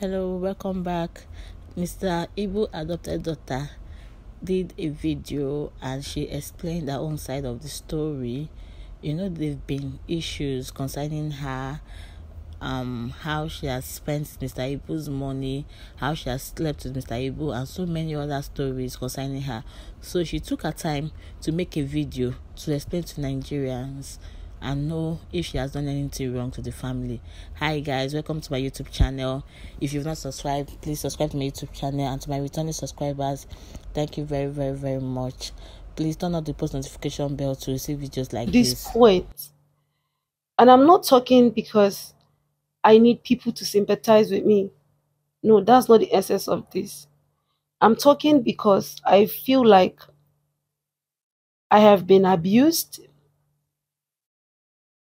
Hello, welcome back. Mr. Ibu adopted daughter did a video and she explained her own side of the story. There've been issues concerning her, how she has spent Mr. Ibu's money, how she has slept with Mr. Ibu, and so many other stories concerning her. So she took her time to make a video to explain to Nigerians and know if she has done anything wrong to the family. Hi guys, welcome to my YouTube channel. If you've not subscribed, please subscribe to my YouTube channel, and to my returning subscribers, thank you very, very, very much. Please turn on the post notification bell to receive videos like this point. And I'm not talking because I need people to sympathize with me. No, that's not the essence of this. I'm talking because I feel like I have been abused,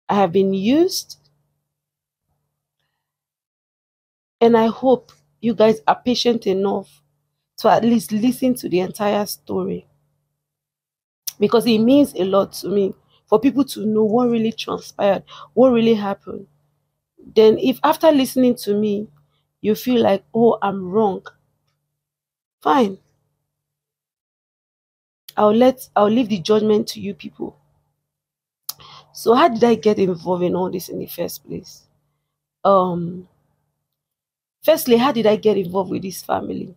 I have been used, and I hope you guys are patient enough to at least listen to the entire story, because it means a lot to me for people to know what really transpired, what really happened. Then if after listening to me you feel like, oh, I'm wrong, fine. I'll leave the judgment to you people. So how did I get involved in all this in the first place? Firstly, how did I get involved with this family?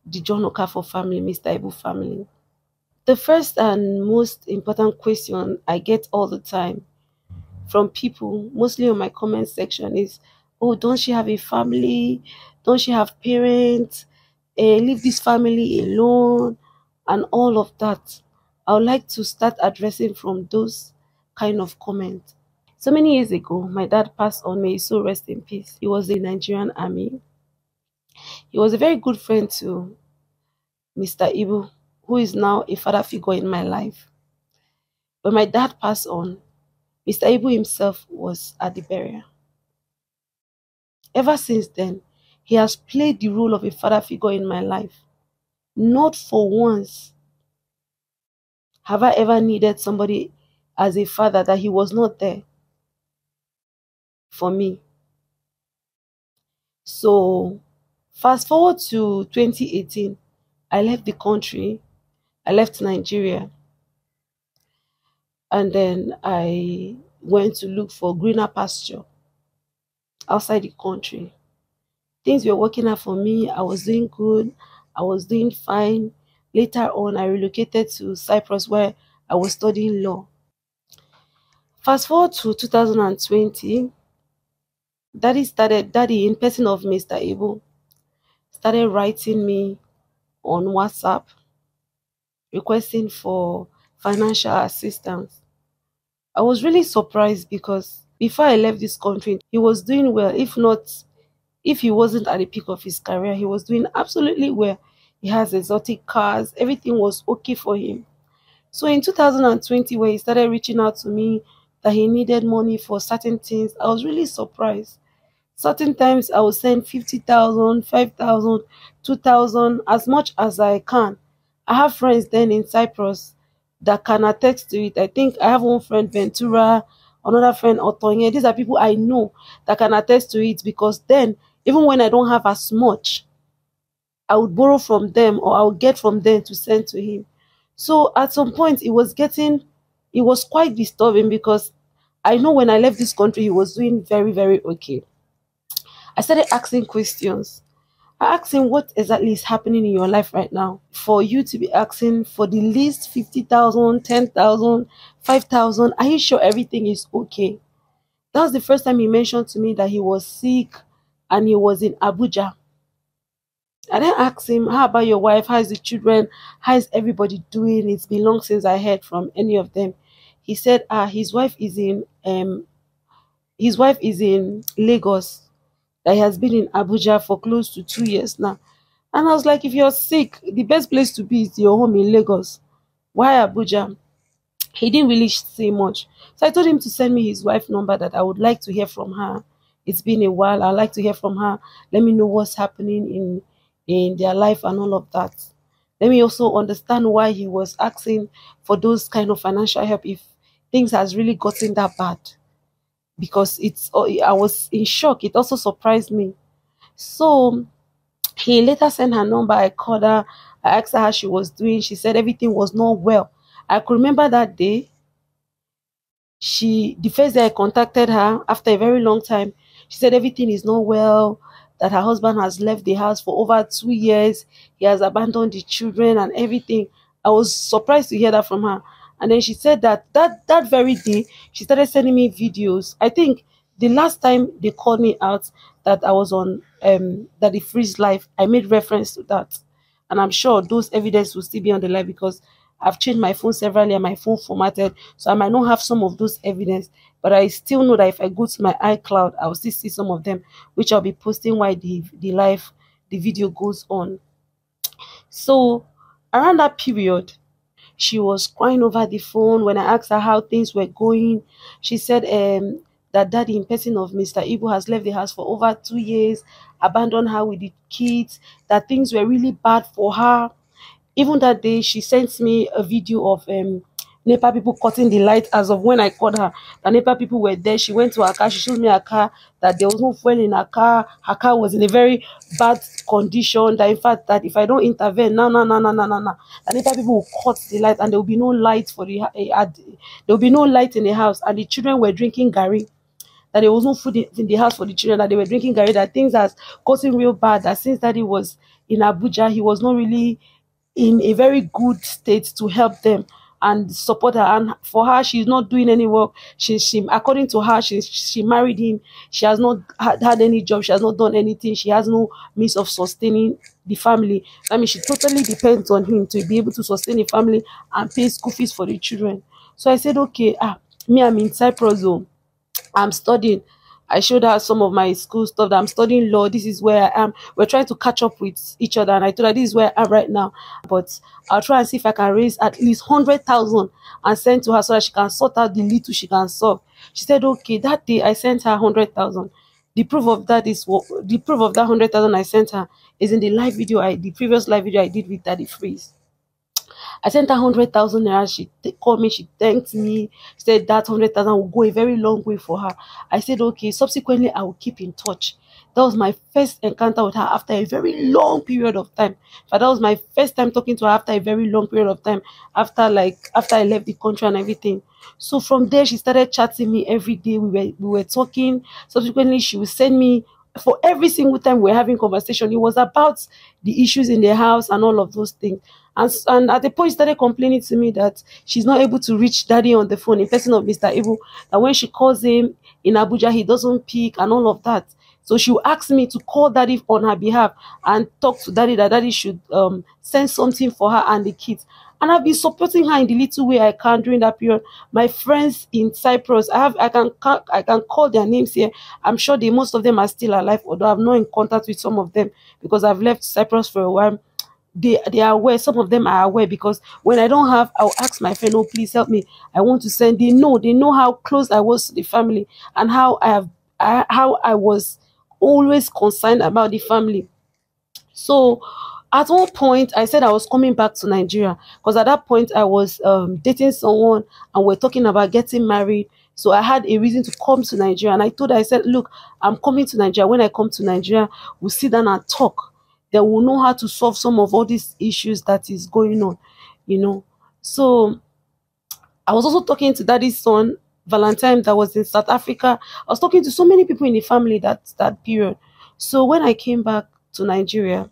The John Okafor family, Mr. Ibu family. The first and most important question I get all the time from people, mostly on my comment section, is, oh, don't she have a family? Don't she have parents? Leave this family alone, and all of that. I would like to start addressing from those kind of comments. So many years ago, my dad passed on. May his soul rest in peace. He was in the Nigerian army. He was a very good friend to Mr. Ibu, who is now a father figure in my life. When my dad passed on, Mr. Ibu himself was at the burial. Ever since then, he has played the role of a father figure in my life. Not for once have I ever needed somebody as a father that he was not there for me. So, fast forward to 2018, I left the country, I left Nigeria, and then I went to look for greener pasture outside the country. Things were working out for me. I was doing good, I was doing fine. Later on, I relocated to Cyprus where I was studying law. Fast forward to 2020, Daddy in person of Mr. Ibu, started writing me on WhatsApp requesting for financial assistance. I was really surprised because before I left this country, he was doing well. If he wasn't at the peak of his career, he was doing absolutely well. He has exotic cars, everything was okay for him. So in 2020, when he started reaching out to me that he needed money for certain things, I was really surprised. Certain times I will send 50,000, 5,000, 2,000, as much as I can. I have friends then in Cyprus that can attest to it. I think I have one friend, Ventura, another friend, Otonye. These are people I know that can attest to it, because then, even when I don't have as much, I would borrow from them or I would get from them to send to him. So at some point, it was quite disturbing, because I know when I left this country, he was doing very, very okay. I started asking questions. I asked him, what exactly is happening in your life right now for you to be asking for the least 50,000, 10,000, 5,000? Are you sure everything is okay? That was the first time he mentioned to me that he was sick and he was in Abuja. I then asked him, how about your wife? How is the children? How is everybody doing? It's been long since I heard from any of them. He said, his wife is in Lagos, that he has been in Abuja for close to 2 years now. And I was like, if you're sick, the best place to be is your home in Lagos. Why Abuja? He didn't really say much. So I told him to send me his wife's number, that I would like to hear from her. It's been a while. I'd like to hear from her. Let me know what's happening in their life and all of that. Let me also understand why he was asking for those kind of financial help if things has really gotten that bad. Because I was in shock. It also surprised me. So he later sent her number. I called her. I asked her how she was doing. She said everything was not well. I could remember that day. The first day I contacted her after a very long time, she said everything is not well, that her husband has left the house for over 2 years. He has abandoned the children and everything. I was surprised to hear that from her. And then she said that very day she started sending me videos. I think the last time they called me out that I was on that the freeze live, I made reference to that. And I'm sure those evidence will still be on the live because I've changed my phone severally and my phone formatted, so I might not have some of those evidence, but I still know that if I go to my iCloud, I'll still see some of them, which I'll be posting while the video goes on. So around that period, she was crying over the phone. When I asked her how things were going, she said that daddy in person of Mr. Ibu has left the house for over 2 years, abandoned her with the kids, that things were really bad for her. Even that day, she sent me a video of NEPA people cutting the light as of when I called her. The NEPA people were there. She went to her car. She showed me her car, that there was no fuel in her car. Her car was in a very bad condition. That in fact, that if I don't intervene, no, no, no, no, no, no, no, the NEPA people will cut the light and there will be no light for there will be no light in the house. And the children were drinking gari, that there was no food in the house for the children, that they were drinking gari, that things has gotten real bad, that since daddy was in Abuja, he was not really in a very good state to help them and support her. And for her, she's not doing any work. She according to her, she married him. She has not had any job. She has not done anything. She has no means of sustaining the family. I mean, she totally depends on him to be able to sustain the family and pay school fees for the children. So I said, okay, me, I'm in Cyprus zone. I'm studying. I showed her some of my school stuff that I'm studying law. This is where I am. We're trying to catch up with each other. And I told her this is where I am right now. But I'll try and see if I can raise at least 100,000 and send to her so that she can sort out the little she can solve. She said, okay, that day I sent her 100,000. The proof of that is what the proof of that 100,000 I sent her is in the live video the previous live video I did with Daddy Freeze. I sent her 100,000 naira. She called me, she thanked me, said that 100,000 will go a very long way for her. I said, okay, subsequently, I will keep in touch. That was my first encounter with her after a very long period of time. But that was my first time talking to her after a very long period of time, after I left the country and everything. So from there, she started chatting me every day. We were talking. Subsequently, she would send me for every single time we were having conversation. It was about the issues in the house and all of those things. And at the point, she started complaining to me that she's not able to reach daddy on the phone in person of Mr. Ibu. That when she calls him in Abuja, he doesn't pick and all of that. So she will ask me to call daddy on her behalf and talk to daddy that daddy should send something for her and the kids. And I've been supporting her in the little way I can during that period. My friends in Cyprus, I can call their names here. I'm sure most of them are still alive, although I'm not in contact with some of them because I've left Cyprus for a while. They are aware. Some of them are aware because when I don't have, I'll ask my friend, oh please help me, I want to send. They know how close I was to the family and how I was always concerned about the family. So at one point, I said I was coming back to Nigeria because at that point I was dating someone and we're talking about getting married. So I had a reason to come to Nigeria, and I told her, I said, look, I'm coming to Nigeria. When I come to Nigeria, we'll sit down and talk. Then we'll know how to solve some of all these issues that is going on, you know. So I was also talking to daddy's son, Valentine, that was in South Africa. I was talking to so many people in the family that period. So when I came back to Nigeria,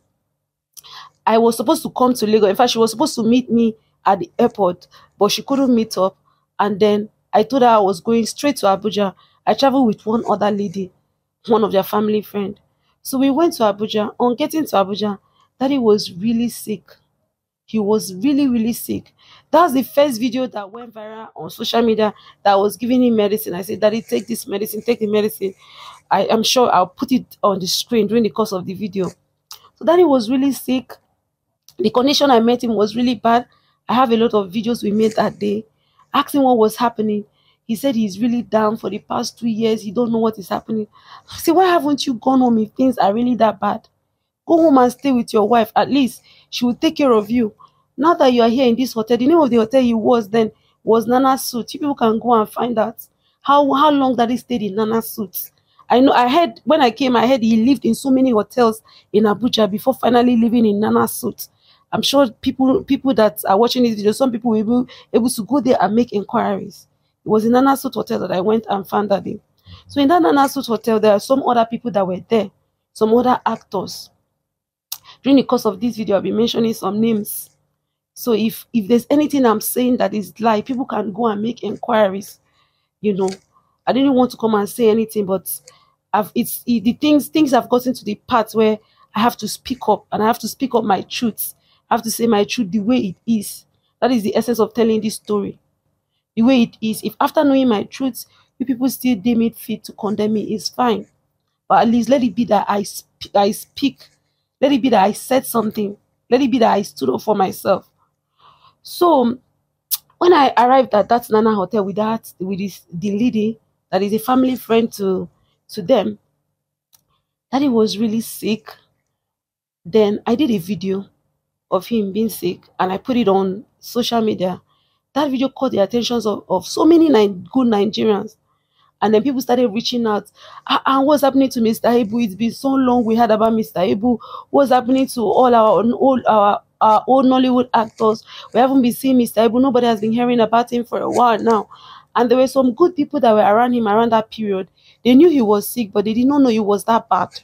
I was supposed to come to Lagos. In fact, she was supposed to meet me at the airport, but she couldn't meet up. And then I told her I was going straight to Abuja. I traveled with one other lady, one of their family friend. So we went to Abuja. On getting to Abuja, daddy was really sick. He was really, really sick. That's the first video that went viral on social media that was giving him medicine. I said, daddy, take this medicine, take the medicine. I am sure I'll put it on the screen during the course of the video. So daddy was really sick. The condition I met him was really bad. I have a lot of videos we made that day. Asking what was happening. He said he's really down for the past 2 years. He don't know what is happening. I said, why haven't you gone home if things are really that bad? Go home and stay with your wife. At least she will take care of you. Now that you are here in this hotel, the name of the hotel he was then was Nana Suit. You people can go and find out how long that he stayed in Nana Suit. I know I heard when I came, I heard he lived in so many hotels in Abuja before finally living in Nana suit. I'm sure people that are watching this video, some people will be able to go there and make inquiries. It was in Nana suit hotel that I went and found that day. So in that Nana suit hotel, there are some other people that were there, some other actors. During the course of this video, I'll be mentioning some names. So if there's anything I'm saying that is lie, people can go and make inquiries. You know, I didn't want to come and say anything, but the things have gotten to the part where I have to speak up, and I have to speak up my truths. I have to say my truth the way it is. That is the essence of telling this story. The way it is. If after knowing my truths, you people still deem it fit to condemn me, it's fine. But at least let it be that I speak. Let it be that I said something. Let it be that I stood up for myself. So when I arrived at that Nana hotel with the lady that is a family friend to them, daddy was really sick. Then I did a video of him being sick and I put it on social media. That video caught the attentions of so many good Nigerians. And then people started reaching out. And what's happening to Mr. Ibu? It's been so long we heard about Mr. Ibu. What's happening to all our old Nollywood actors? We haven't been seeing Mr. Ibu. Nobody has been hearing about him for a while now. And there were some good people that were around him around that period. They knew he was sick, but they did not know he was that bad.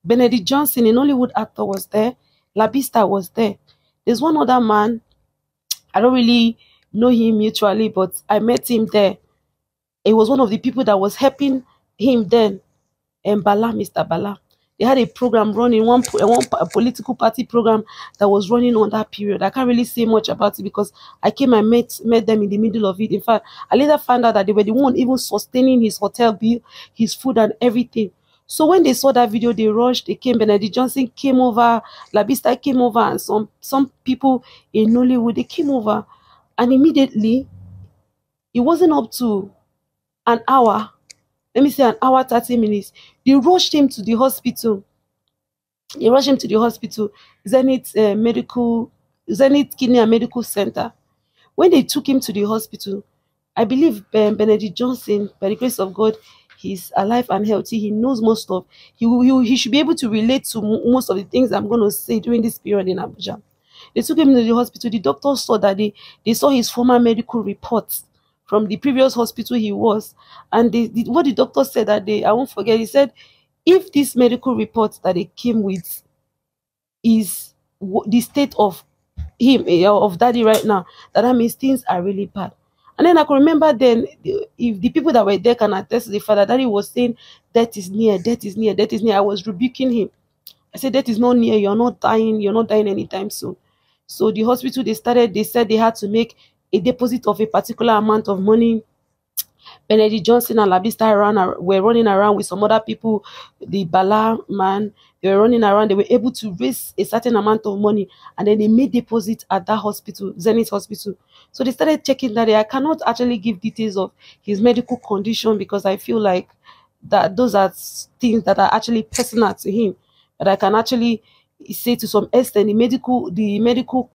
Benedict Johnson, a Nollywood actor, was there. Labista was there. There's one other man. I don't really know him mutually, but I met him there. It was one of the people that was helping him then, and Bala, Mr. Bala. They had a program running, a political party program that was running on that period. I can't really say much about it because I came and met them in the middle of it. In fact, I later found out that they were the one even sustaining his hotel bill, his food and everything. So when they saw that video, they rushed, they came, Benedict Johnson came over, Labista came over, and some people in Nollywood, they came over. And immediately, it wasn't up to an hour, let me say an hour 30 minutes, they rushed him to the hospital. Zenith Zenith Kidney and Medical Center. When they took him to the hospital, I believe Benedict Johnson, by the grace of God, he's alive and healthy. He knows most of, he should be able to relate to most of the things I'm going to say during this period in Abuja. They took him to the hospital. The doctors saw that they saw his former medical reports from the previous hospital he was. And what the doctor said that day, I won't forget, he said, if this medical report that they came with is the state of him, of daddy right now, that means things are really bad. And then I could remember then, if the people that were there can attest to the fact that daddy was saying, death is near, death is near, death is near. I was rebuking him. I said, death is not near, you're not dying anytime soon. So the hospital, they said they had to make a deposit of a particular amount of money. Benedict Johnson and Labista were running around with some other people, the Bala man, they were running around, they were able to raise a certain amount of money, and then they made deposit at that hospital, Zenith Hospital. So they started checking that day. I cannot actually give details of his medical condition because I feel like that those are things that are actually personal to him. But I can actually say to some extent the medical